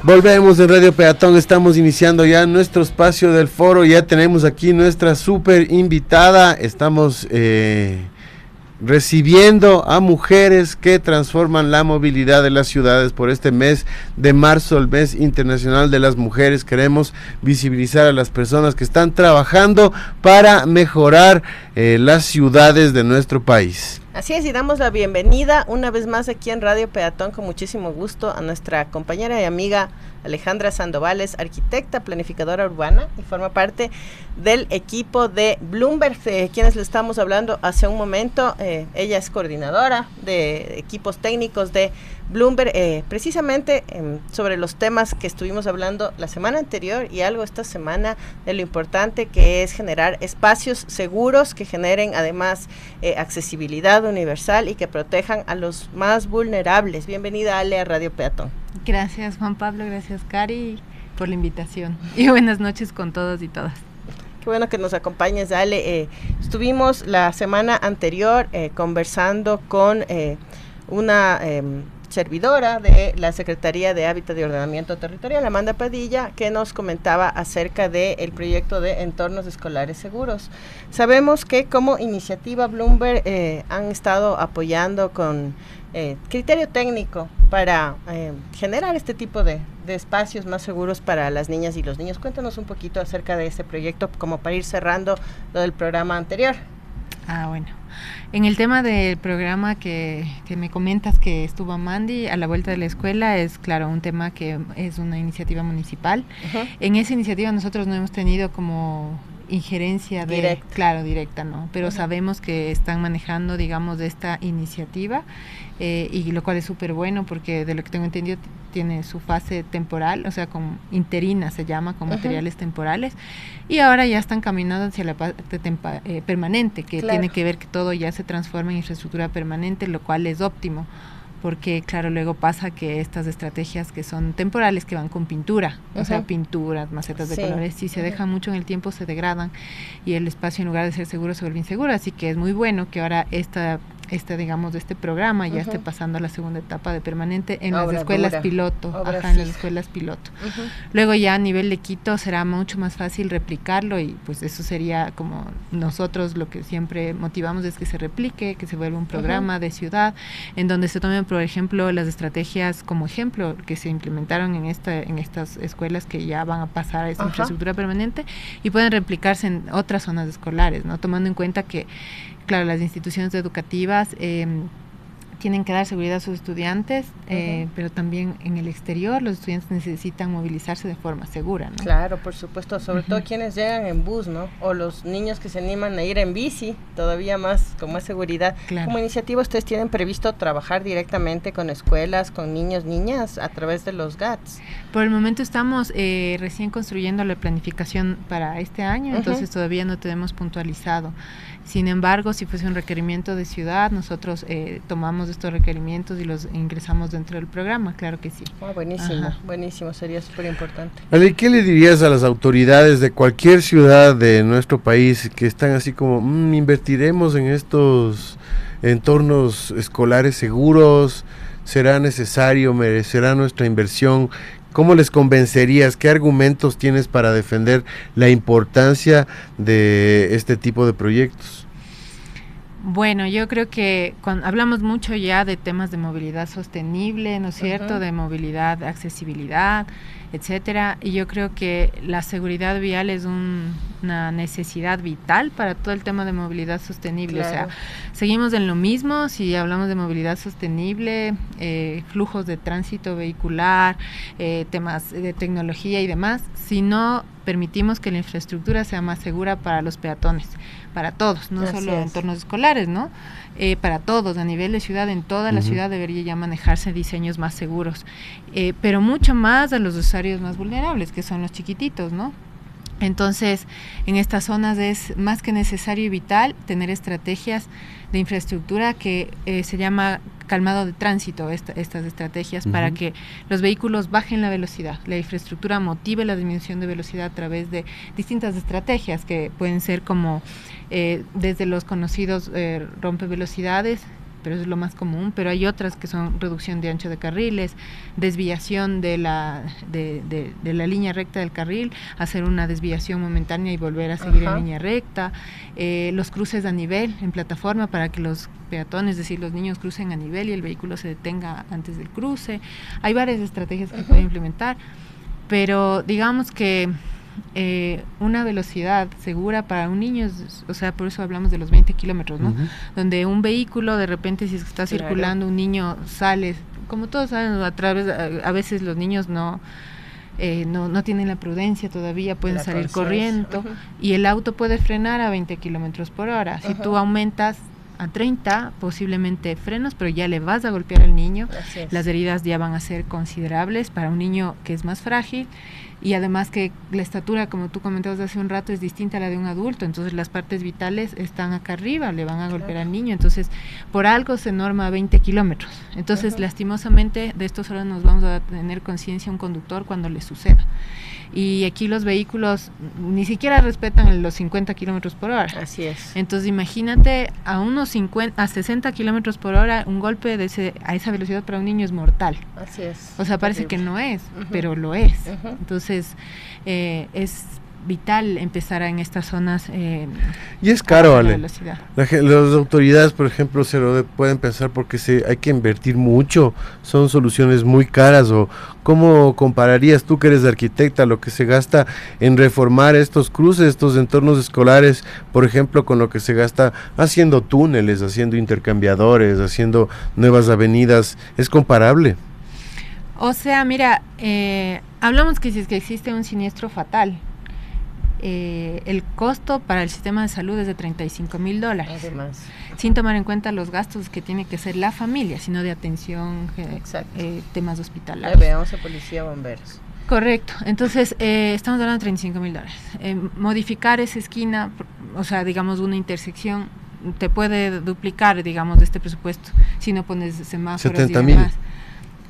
[SPEAKER 2] Volvemos en Radio Peatón, estamos iniciando ya nuestro espacio del foro, ya tenemos aquí nuestra súper invitada, estamos recibiendo a mujeres que transforman la movilidad de las ciudades. Por este mes de marzo, el mes internacional de las mujeres, queremos visibilizar a las personas que están trabajando para mejorar las ciudades de nuestro país.
[SPEAKER 3] Así es, y damos la bienvenida una vez más aquí en Radio Peatón con muchísimo gusto a nuestra compañera y amiga Alejandra Sandovales, arquitecta, planificadora urbana, y forma parte del equipo de Bloomberg, quienes le estamos hablando hace un momento. Ella es coordinadora de equipos técnicos de Bloomberg, precisamente sobre los temas que estuvimos hablando la semana anterior y algo esta semana, de lo importante que es generar espacios seguros que generen además accesibilidad universal y que protejan a los más vulnerables. Bienvenida, Ale, a Radio Peatón.
[SPEAKER 7] Gracias, Juan Pablo, gracias, Cari, por la invitación, y buenas noches con todos y todas.
[SPEAKER 3] Qué bueno que nos acompañes, Ale. Estuvimos la semana anterior conversando con una servidora de la Secretaría de Hábitat y Ordenamiento Territorial, Amanda Padilla, que nos comentaba acerca del proyecto de entornos escolares seguros. Sabemos que como iniciativa Bloomberg han estado apoyando con criterio técnico para generar este tipo de espacios más seguros para las niñas y los niños. Cuéntanos un poquito acerca de este proyecto, como para ir cerrando lo del programa anterior.
[SPEAKER 7] Bueno, en el tema del programa que me comentas que estuvo Mandy a la vuelta de la escuela, es claro un tema que es una iniciativa municipal. Uh-huh. En esa iniciativa nosotros no hemos tenido como injerencia directa, ¿no? Pero uh-huh, sabemos que están manejando, digamos, de esta iniciativa, y lo cual es súper bueno porque de lo que tengo entendido tiene su fase temporal, o sea, con interina se llama, con uh-huh, materiales temporales, y ahora ya están caminando hacia la parte permanente, que claro, tiene que ver que todo ya se transforma en infraestructura permanente, lo cual es óptimo. Porque claro, luego pasa que estas estrategias que son temporales, que van con pintura, uh-huh, o sea, pinturas, macetas de colores, si se dejan mucho en el tiempo se degradan y el espacio, en lugar de ser seguro, se vuelve inseguro. Así que es muy bueno que ahora digamos, de este programa ya uh-huh, esté pasando a la segunda etapa de permanente en las escuelas piloto, en las escuelas piloto. Uh-huh. Luego ya a nivel de Quito será mucho más fácil replicarlo, y pues eso sería como nosotros lo que siempre motivamos, es que se replique, que se vuelva un programa uh-huh, de ciudad, en donde se tomen, por ejemplo, las estrategias como ejemplo que se implementaron en estas escuelas que ya van a pasar a esa uh-huh, infraestructura permanente, y pueden replicarse en otras zonas escolares, ¿no? Tomando en cuenta que claro, las instituciones educativas tienen que dar seguridad a sus estudiantes, uh-huh, pero también en el exterior los estudiantes necesitan movilizarse de forma segura, ¿no? Claro,
[SPEAKER 3] por supuesto, sobre uh-huh, todo quienes llegan en bus, ¿no? O los niños que se animan a ir en bici, todavía más, con más seguridad. Claro. Como iniciativa, ¿ustedes tienen previsto trabajar directamente con escuelas, con niños, niñas, a través de los GATS?
[SPEAKER 7] Por el momento estamos recién construyendo la planificación para este año, uh-huh, entonces todavía no tenemos puntualizado. Sin embargo, si fuese un requerimiento de ciudad, nosotros tomamos estos requerimientos y los ingresamos dentro del programa, claro que sí.
[SPEAKER 3] Buenísimo, ajá, buenísimo, sería súper importante.
[SPEAKER 2] Ale, ¿qué le dirías a las autoridades de cualquier ciudad de nuestro país que están así como, invertiremos en estos entornos escolares seguros? ¿Será necesario? ¿Merecerá nuestra inversión? ¿Cómo les convencerías? ¿Qué argumentos tienes para defender la importancia de este tipo de proyectos?
[SPEAKER 7] Bueno, yo creo que cuando hablamos mucho ya de temas de movilidad sostenible, ¿no es cierto?, de movilidad, accesibilidad, etcétera, y yo creo que la seguridad vial es una necesidad vital para todo el tema de movilidad sostenible. Claro. O sea, seguimos en lo mismo si hablamos de movilidad sostenible, flujos de tránsito vehicular, temas de tecnología y demás, si no permitimos que la infraestructura sea más segura para los peatones, para todos, no solo en entornos escolares, ¿no? Para todos, a nivel de ciudad, en toda la ciudad debería ya manejarse diseños más seguros, pero mucho más a los usuarios más vulnerables, que son los chiquititos, ¿no? Entonces, en estas zonas es más que necesario y vital tener estrategias de infraestructura que se llama calmado de tránsito, estas estrategias para que los vehículos bajen la velocidad. La infraestructura motive la disminución de velocidad a través de distintas estrategias que pueden ser como desde los conocidos rompevelocidades, pero es lo más común, pero hay otras que son reducción de ancho de carriles, desviación de la línea recta del carril, hacer una desviación momentánea y volver a seguir en línea recta, los cruces a nivel en plataforma para que los peatones, es decir, los niños crucen a nivel y el vehículo se detenga antes del cruce. Hay varias estrategias que se pueden implementar, pero digamos que una velocidad segura para un niño, o sea, por eso hablamos de los 20 kilómetros, ¿no? Donde un vehículo, de repente, si está circulando, un niño sale, como todos saben, a veces los niños no tienen la prudencia todavía, pueden salir corriendo, y el auto puede frenar a 20 kilómetros por hora. Si tú aumentas a 30, posiblemente frenos, pero ya le vas a golpear al niño, las heridas ya van a ser considerables para un niño que es más frágil, y además que la estatura, como tú comentabas hace un rato, es distinta a la de un adulto, entonces las partes vitales están acá arriba, le van a golpear al niño, entonces por algo se norma 20 kilómetros, entonces lastimosamente de esto solo nos vamos a tener conciencia un conductor cuando le suceda. Y aquí los vehículos ni siquiera respetan los 50 kilómetros por hora.
[SPEAKER 3] Así es.
[SPEAKER 7] Entonces imagínate a 60 kilómetros por hora, un golpe a esa velocidad para un niño es mortal.
[SPEAKER 3] Así es.
[SPEAKER 7] O sea, parece que no es, pero lo es. Entonces es vital empezar en estas zonas.
[SPEAKER 2] Y es caro, Ale. Las autoridades, por ejemplo, se lo pueden pensar porque hay que invertir mucho, son soluciones muy caras. O ¿cómo compararías tú, que eres arquitecta, lo que se gasta en reformar estos cruces, estos entornos escolares, por ejemplo, con lo que se gasta haciendo túneles, haciendo intercambiadores, haciendo nuevas avenidas? ¿Es comparable?
[SPEAKER 7] O sea, mira, hablamos que si es que existe un siniestro fatal, el costo para el sistema de salud es de $35,000. Además, sin tomar en cuenta los gastos que tiene que hacer la familia, sino de atención, temas hospitalarios.
[SPEAKER 3] Veamos a policía, bomberos.
[SPEAKER 7] Correcto, entonces estamos hablando de $35,000. Modificar esa esquina, o sea, digamos una intersección, te puede duplicar, digamos, de este presupuesto, si no pones semáforos
[SPEAKER 2] 70,000.
[SPEAKER 7] y demás.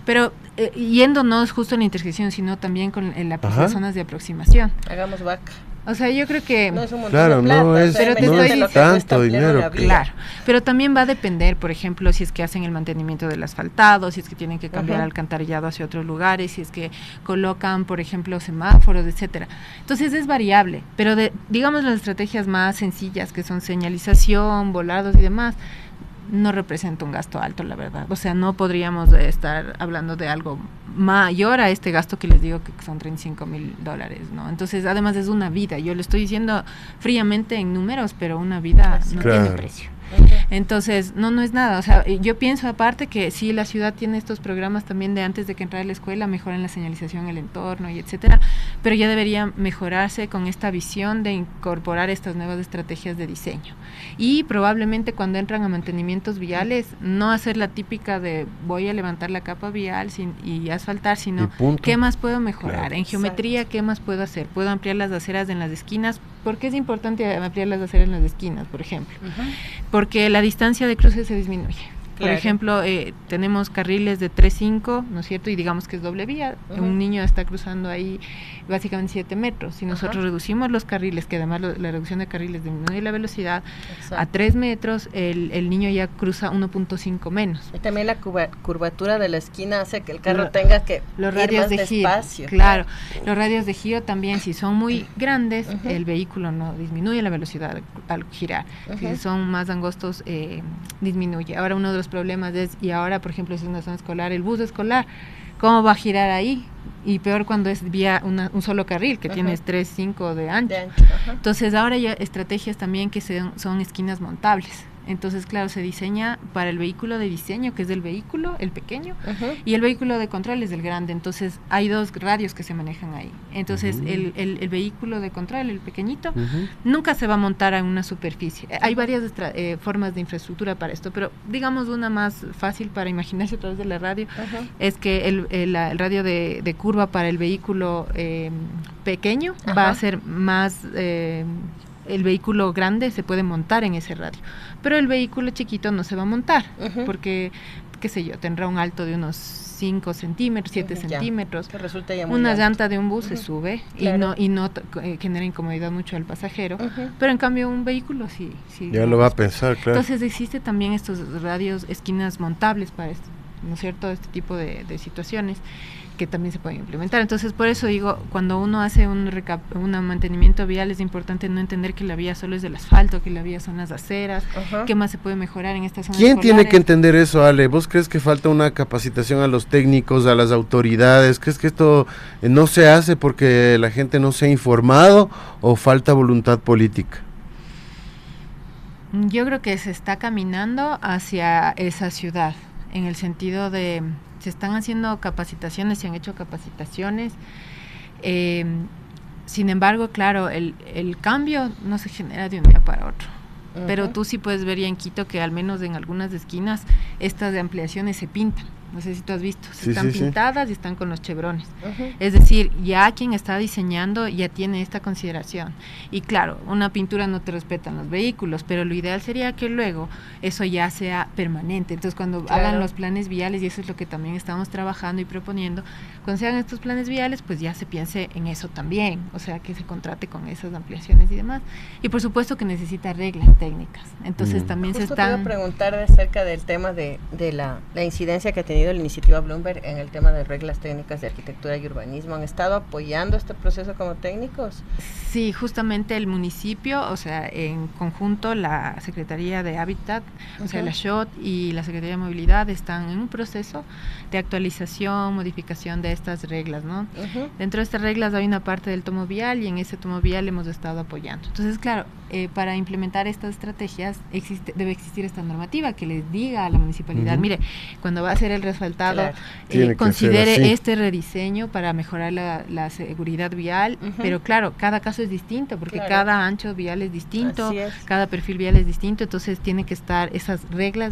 [SPEAKER 7] Pero yendo no es justo en la intersección, sino también con las zonas de aproximación.
[SPEAKER 3] Hagamos vaca.
[SPEAKER 7] O sea, yo creo que...
[SPEAKER 3] No es un montón
[SPEAKER 2] claro,
[SPEAKER 3] de plata,
[SPEAKER 2] no es,
[SPEAKER 7] pero
[SPEAKER 2] no es tanto dinero.
[SPEAKER 7] Claro, pero también va a depender, por ejemplo, si es que hacen el mantenimiento del asfaltado, si es que tienen que cambiar alcantarillado hacia otros lugares, si es que colocan, por ejemplo, semáforos, etcétera. Entonces es variable, pero digamos las estrategias más sencillas, que son señalización, volados y demás, no representa un gasto alto, la verdad. O sea, no podríamos estar hablando de algo mayor a este gasto que les digo que son $35,000, ¿no? Entonces, además es una vida. Yo lo estoy diciendo fríamente en números, pero una vida no tiene precio. Entonces, no es nada. O sea, yo pienso aparte que sí, la ciudad tiene estos programas también de antes de que entrara a la escuela, mejoran la señalización, el entorno y etcétera, pero ya debería mejorarse con esta visión de incorporar estas nuevas estrategias de diseño. Y probablemente cuando entran a mantenimientos viales, no hacer la típica de voy a levantar la capa vial y asfaltar, sino qué más puedo mejorar. Claro. En geometría, ¿qué más puedo hacer? Puedo ampliar las aceras en las esquinas. ¿Por qué es importante ampliar las aceras en las esquinas, por ejemplo? Porque la distancia de cruce se disminuye. Por ejemplo, tenemos carriles de 3.5, ¿no es cierto? Y digamos que es doble vía. Un niño está cruzando ahí básicamente 7 metros. Si nosotros reducimos los carriles, que además la reducción de carriles disminuye la velocidad, a 3 metros el niño ya cruza 1.5 menos.
[SPEAKER 3] Y también la curvatura de la esquina hace que el carro tenga que
[SPEAKER 7] los
[SPEAKER 3] ir
[SPEAKER 7] radios
[SPEAKER 3] más
[SPEAKER 7] de
[SPEAKER 3] despacio.
[SPEAKER 7] giro. Claro, los radios de giro también, si son muy grandes, el vehículo no disminuye la velocidad al girar. Si son más angostos, disminuye. Ahora uno de los problemas es, y ahora por ejemplo es una zona escolar, el bus escolar, ¿cómo va a girar ahí? Y peor cuando es vía un solo carril, que tienes 3.5 de ancho. Entonces ahora ya estrategias también que son esquinas montables. Entonces, claro, se diseña para el vehículo de diseño, que es el vehículo, el pequeño, y el vehículo de control es el grande. Entonces, hay 2 radios que se manejan ahí. Entonces, el vehículo de control, el pequeñito, nunca se va a montar en una superficie. Hay varias formas de infraestructura para esto, pero digamos una más fácil para imaginarse a través de la radio, es que el radio de curva para el vehículo pequeño va a ser más... el vehículo grande se puede montar en ese radio, pero el vehículo chiquito no se va a montar, porque, qué sé yo, tendrá un alto de unos 5 centímetros, 7 centímetros,
[SPEAKER 3] que resulta ya muy
[SPEAKER 7] una
[SPEAKER 3] alto.
[SPEAKER 7] llanta de un bus se sube y no genera incomodidad mucho al pasajero, pero en cambio un vehículo sí
[SPEAKER 2] ya lo va a pensar, claro.
[SPEAKER 7] Entonces existe también estos radios, esquinas montables para esto, ¿no es cierto?, este tipo de situaciones que también se pueden implementar. Entonces, por eso digo, cuando uno hace un mantenimiento vial, es importante no entender que la vía solo es del asfalto, que la vía son las aceras, qué más se puede mejorar en estas zonas
[SPEAKER 2] ¿Quién
[SPEAKER 7] escolares?
[SPEAKER 2] tiene que entender eso, Ale? ¿Vos crees que falta una capacitación a los técnicos, a las autoridades? ¿Crees que esto no se hace porque la gente no se ha informado o falta voluntad política?
[SPEAKER 7] Yo creo que se está caminando hacia esa ciudad, en el sentido de... se están haciendo capacitaciones, se han hecho capacitaciones, sin embargo, claro, el cambio no se genera de un día para otro, pero tú sí puedes ver ya en Quito que al menos en algunas esquinas estas de ampliaciones se pintan. No sé si tú has visto, están pintadas y están con los chevrones. Es decir, ya quien está diseñando ya tiene esta consideración. Y claro, una pintura no te respetan los vehículos, pero lo ideal sería que luego eso ya sea permanente. Entonces, cuando hagan los planes viales, y eso es lo que también estamos trabajando y proponiendo, cuando se hagan estos planes viales, pues ya se piense en eso también. O sea, que se contrate con esas ampliaciones y demás. Y por supuesto que necesita reglas técnicas. Entonces, también
[SPEAKER 3] Justo
[SPEAKER 7] se están...
[SPEAKER 3] te iba a preguntar acerca del tema de la incidencia que ha tenido la iniciativa Bloomberg en el tema de reglas técnicas de arquitectura y urbanismo. ¿Han estado apoyando este proceso como técnicos?
[SPEAKER 7] Sí, justamente el municipio, o sea, en conjunto la Secretaría de Hábitat, o sea, la SHOT y la Secretaría de Movilidad están en un proceso de actualización, modificación de estas reglas, ¿no? Dentro de estas reglas hay una parte del tomo vial y en ese tomo vial hemos estado apoyando. Entonces, claro, para implementar estas estrategias debe existir esta normativa que les diga a la municipalidad, mire, cuando va a hacer el resfaltado, considere este rediseño para mejorar la seguridad vial, pero claro, cada caso es distinto, porque cada ancho vial es distinto, cada perfil vial es distinto, entonces tiene que estar esas reglas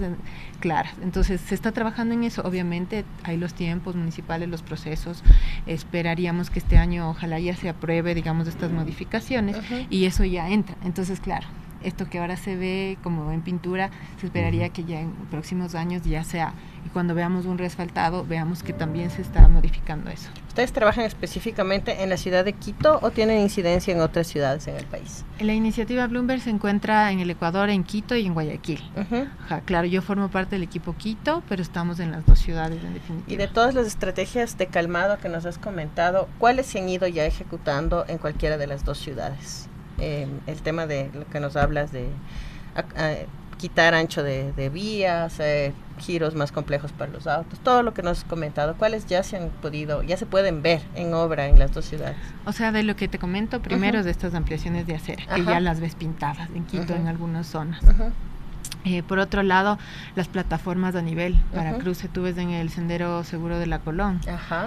[SPEAKER 7] claras. Entonces se está trabajando en eso, obviamente hay los tiempos municipales, los procesos, esperaríamos que este año ojalá ya se apruebe, digamos, estas modificaciones y eso ya entra. Entonces, claro, esto que ahora se ve como en pintura, se esperaría que ya en próximos años ya sea, y cuando veamos un reasfaltado, veamos que también se está modificando eso.
[SPEAKER 3] ¿Ustedes trabajan específicamente en la ciudad de Quito o tienen incidencia en otras ciudades en el país?
[SPEAKER 7] La iniciativa Bloomberg se encuentra en el Ecuador, en Quito y en Guayaquil. Claro, yo formo parte del equipo Quito, pero estamos en las 2 ciudades en definitiva.
[SPEAKER 3] Y de todas las estrategias de calmado que nos has comentado, ¿cuáles se han ido ya ejecutando en cualquiera de las 2 ciudades? El tema de lo que nos hablas de quitar ancho de vías, giros más complejos para los autos, todo lo que nos has comentado, ¿cuáles ya se pueden ver en obra en las 2 ciudades?
[SPEAKER 7] O sea, de lo que te comento primero es de estas ampliaciones de acera, que ya las ves pintadas en Quito en algunas zonas. Por otro lado, las plataformas a nivel para cruce, tú ves en el Sendero Seguro de la Colón,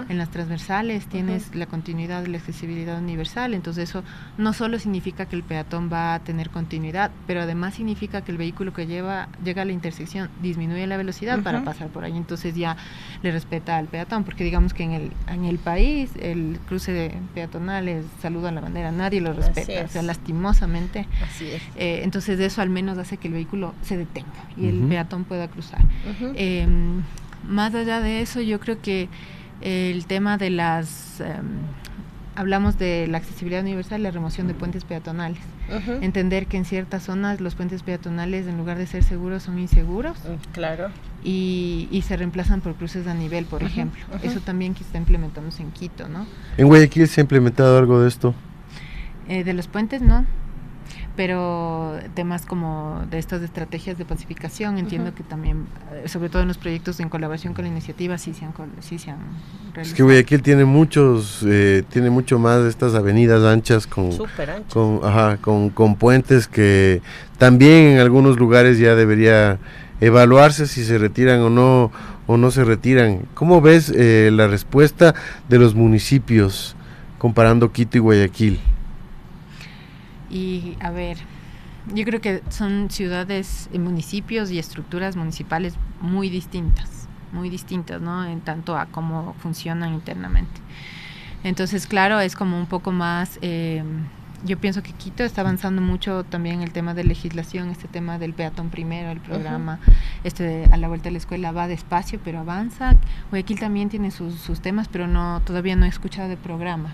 [SPEAKER 7] en las transversales tienes la continuidad de la accesibilidad universal, entonces eso no solo significa que el peatón va a tener continuidad, pero además significa que el vehículo que llega a la intersección disminuye la velocidad para pasar por ahí, entonces ya le respeta al peatón, porque digamos que en el país el cruce de peatonales saluda la bandera, nadie lo respeta, o sea, lastimosamente.
[SPEAKER 3] Así es.
[SPEAKER 7] Entonces eso al menos hace que el vehículo se detenga y el peatón pueda cruzar. Más allá de eso, yo creo que el tema de hablamos de la accesibilidad universal, la remoción de puentes peatonales. Entender que en ciertas zonas los puentes peatonales, en lugar de ser seguros, son inseguros.
[SPEAKER 3] Claro.
[SPEAKER 7] Y se reemplazan por cruces a nivel, por ejemplo. Eso también que está implementándose en Quito, ¿no?
[SPEAKER 2] ¿En Guayaquil se ha implementado algo de esto?
[SPEAKER 7] De los puentes, no. Pero temas como de estas estrategias de pacificación, entiendo que también, sobre todo en los proyectos en colaboración con la iniciativa, sí se han realizado.
[SPEAKER 2] Es que Guayaquil tiene tiene mucho más de estas avenidas anchas
[SPEAKER 3] súper anchas,
[SPEAKER 2] con puentes que también en algunos lugares ya debería evaluarse si se retiran o no se retiran. ¿Cómo ves la respuesta de los municipios comparando Quito y Guayaquil?
[SPEAKER 7] Y a ver, yo creo que son ciudades, municipios y estructuras municipales muy distintas, ¿no? En tanto a cómo funcionan internamente. Entonces, claro, es como un poco más, yo pienso que Quito está avanzando mucho también el tema de legislación, este tema del peatón primero, el programa, a la vuelta de la escuela va despacio, pero avanza. Guayaquil también tiene sus temas, pero todavía no he escuchado de programas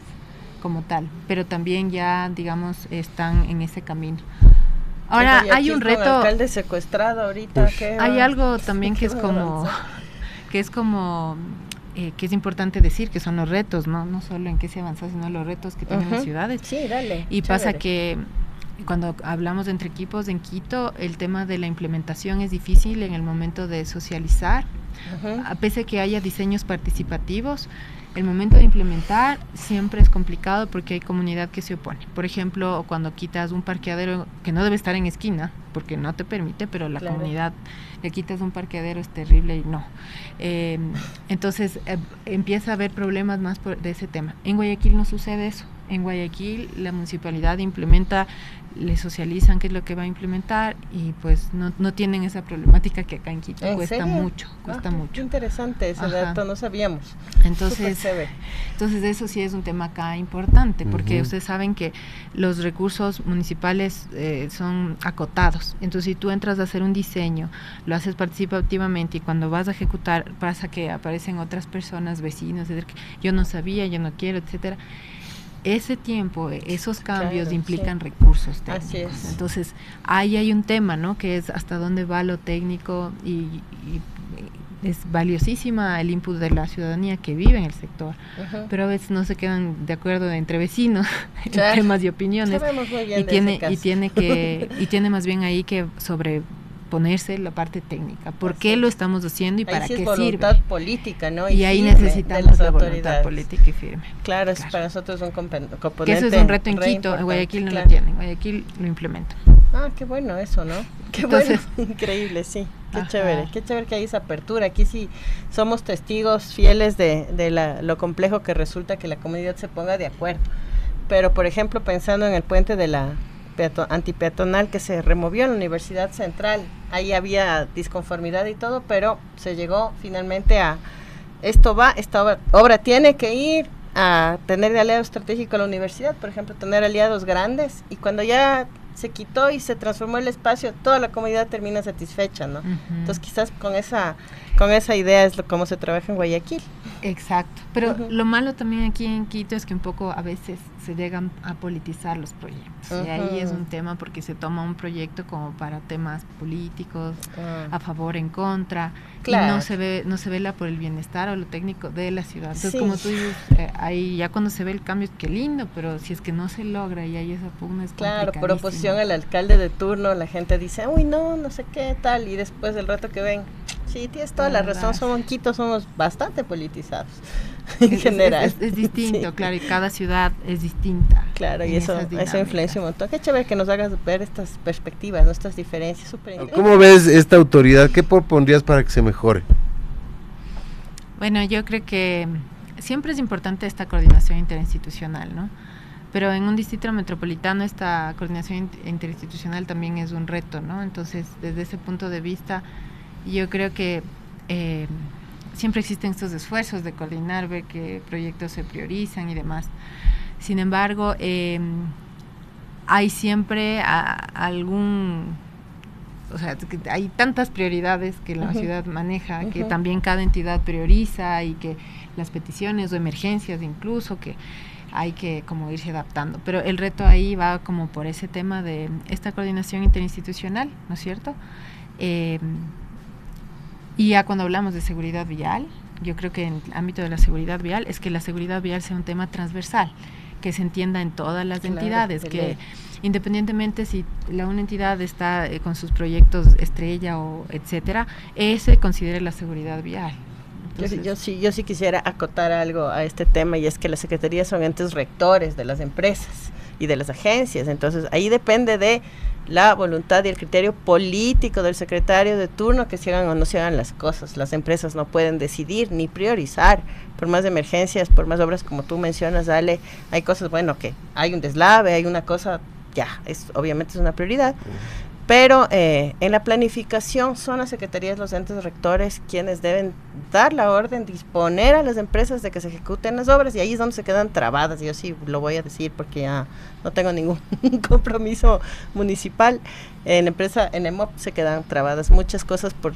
[SPEAKER 7] como tal, pero también ya, digamos, están en ese camino. Ahora, hay un reto.
[SPEAKER 3] El alcalde secuestrado ahorita.
[SPEAKER 7] Hay algo también que es importante decir, que son los retos, no solo en qué se avanza, sino los retos que tienen las ciudades.
[SPEAKER 3] Sí, dale.
[SPEAKER 7] Y pasa que cuando hablamos de entre equipos en Quito, el tema de la implementación es difícil en el momento de socializar, a pesar de que haya diseños participativos. El momento de implementar siempre es complicado porque hay comunidad que se opone. Por ejemplo, cuando quitas un parqueadero que no debe estar en esquina, porque no te permite, pero la comunidad le quitas un parqueadero, es terrible y no. Entonces empieza a haber problemas más de ese tema. En Guayaquil no sucede eso. En Guayaquil la municipalidad implementa, le socializan qué es lo que va a implementar y pues no tienen esa problemática que acá en Quito cuesta mucho.
[SPEAKER 3] Qué interesante ese dato, no sabíamos.
[SPEAKER 7] Entonces eso sí es un tema acá importante, porque ustedes saben que los recursos municipales son acotados. Entonces si tú entras a hacer un diseño, lo haces participativamente y cuando vas a ejecutar pasa que aparecen otras personas, vecinos, yo no sabía, yo no quiero, etcétera. Ese tiempo, esos cambios implican recursos técnicos.
[SPEAKER 3] Así es.
[SPEAKER 7] Entonces, ahí hay un tema, ¿no? Que es hasta dónde va lo técnico y es valiosísima el input de la ciudadanía que vive en el sector, pero a veces no se quedan de acuerdo entre vecinos en temas y opiniones. Y tiene más bien ahí que sobreponerse la parte técnica. ¿Por qué lo estamos haciendo y para qué sirve?
[SPEAKER 3] Voluntad política, ¿no?
[SPEAKER 7] Y ahí necesitamos la voluntad política y firme.
[SPEAKER 3] Claro, es para nosotros un componente.
[SPEAKER 7] Que eso es un reto en Quito, en Guayaquil no lo tienen, en Guayaquil lo implementan.
[SPEAKER 3] Qué bueno eso, ¿no? Entonces, bueno, increíble, sí. Qué chévere que hay esa apertura. Aquí sí somos testigos fieles de lo complejo que resulta que la comunidad se ponga de acuerdo. Pero, por ejemplo, pensando en el puente de la antipeatonal que se removió en la Universidad Central, ahí había disconformidad y todo, pero se llegó finalmente a esta obra tiene que ir a tener de aliado estratégico a la universidad, por ejemplo, tener aliados grandes, y cuando ya se quitó y se transformó el espacio, toda la comunidad termina satisfecha, ¿no? Entonces quizás con esa idea es cómo se trabaja en Guayaquil.
[SPEAKER 7] Exacto, pero lo malo también aquí en Quito es que un poco a veces se llegan a politizar los proyectos, y ahí es un tema porque se toma un proyecto como para temas políticos, a favor, en contra, y no se vela por el bienestar o lo técnico de la ciudad. Entonces, como tú dices, ahí ya cuando se ve el cambio, qué lindo, pero si es que no se logra y hay esa pugna, es
[SPEAKER 3] claro, por oposición al alcalde de turno, la gente dice, uy, no sé qué, tal, y después del rato que ven, sí, tienes toda la razón, somos Quito, somos bastante politizados en general.
[SPEAKER 7] Es distinto, claro, y cada ciudad es distinta.
[SPEAKER 3] Claro, y eso influencia un montón. Qué chévere que nos hagas ver estas perspectivas, nuestras diferencias.
[SPEAKER 2] ¿Cómo ves esta autoridad? ¿Qué propondrías para que se mejore?
[SPEAKER 7] Bueno, yo creo que siempre es importante esta coordinación interinstitucional, ¿no? Pero en un distrito metropolitano esta coordinación interinstitucional también es un reto, ¿no? Entonces, desde ese punto de vista, yo creo que siempre existen estos esfuerzos de coordinar, ver qué proyectos se priorizan y demás. Sin embargo, hay siempre algún O sea, que hay tantas prioridades que la ciudad maneja, que también cada entidad prioriza, y que las peticiones o emergencias incluso, que hay que como irse adaptando. Pero el reto ahí va como por ese tema de esta coordinación interinstitucional, ¿no es cierto? Y ya cuando hablamos de seguridad vial, yo creo que en el ámbito de la seguridad vial es que la seguridad vial sea un tema transversal, que se entienda en todas las entidades, que independientemente si una entidad está con sus proyectos estrella o etcétera, ese considere la seguridad vial. Entonces,
[SPEAKER 3] yo sí quisiera acotar algo a este tema, y es que las secretarías son entes rectores de las empresas y de las agencias. Entonces ahí depende de la voluntad y el criterio político del secretario de turno que se hagan o no se hagan las cosas. Las empresas no pueden decidir ni priorizar. Por más emergencias, por más obras como tú mencionas, Ale, hay cosas, bueno, que hay un deslave, hay una cosa, ya, obviamente es una prioridad. Pero en la planificación son las secretarías, los entes rectores quienes deben dar la orden, disponer a las empresas de que se ejecuten las obras, y ahí es donde se quedan trabadas. Yo sí lo voy a decir porque ya no tengo ningún compromiso municipal. En la empresa, en EMOP, se quedan trabadas muchas cosas por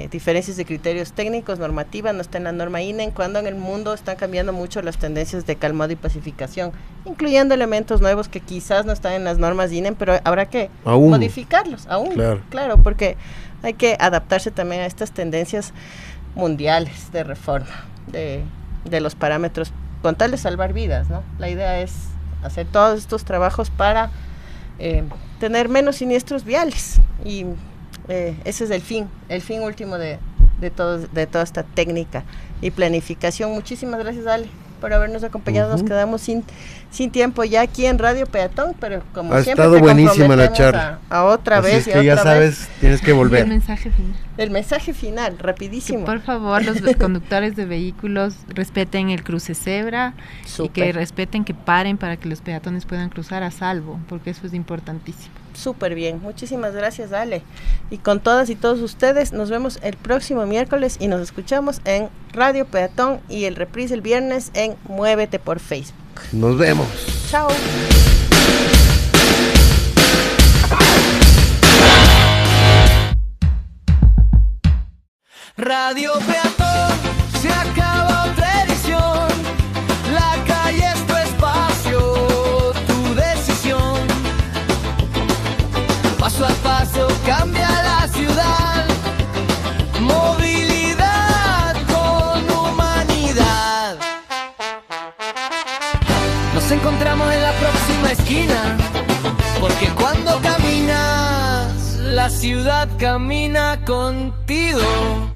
[SPEAKER 3] diferencias de criterios técnicos, normativa, no está en la norma INE, cuando en el mundo están cambiando mucho las tendencias de calmado y pacificación, incluyendo elementos nuevos que quizás no están en las normas INE, pero habrá que modificarlos aún, claro, porque hay que adaptarse también a estas tendencias mundiales de reforma de los parámetros, con tal de salvar vidas, ¿no? La idea es hacer todos estos trabajos para tener menos siniestros viales, y ese es el fin último de toda esta técnica y planificación. Muchísimas gracias, Ale, por habernos acompañado. Nos quedamos sin tiempo ya aquí en Radio Peatón, pero como
[SPEAKER 2] ha
[SPEAKER 3] siempre
[SPEAKER 2] estado buenísima la charla.
[SPEAKER 3] A otra
[SPEAKER 2] así
[SPEAKER 3] vez,
[SPEAKER 2] es que ya sabes, tienes que volver.
[SPEAKER 7] El mensaje final,
[SPEAKER 3] rapidísimo.
[SPEAKER 7] Que por favor, los conductores de vehículos respeten el cruce cebra. Súper. Y que respeten, que paren para que los peatones puedan cruzar a salvo, porque eso es importantísimo.
[SPEAKER 3] Súper bien, muchísimas gracias, Ale. Y con todas y todos ustedes, nos vemos el próximo miércoles y nos escuchamos en Radio Peatón, y el reprise el viernes en Muévete por Facebook.
[SPEAKER 2] Nos vemos.
[SPEAKER 3] Chao.
[SPEAKER 1] Radio Peatón, se acaba otra edición. La calle es tu espacio, tu decisión. Paso a paso cambia la ciudad. Movilidad con humanidad. Nos encontramos en la próxima esquina, porque cuando caminas, la ciudad camina contigo.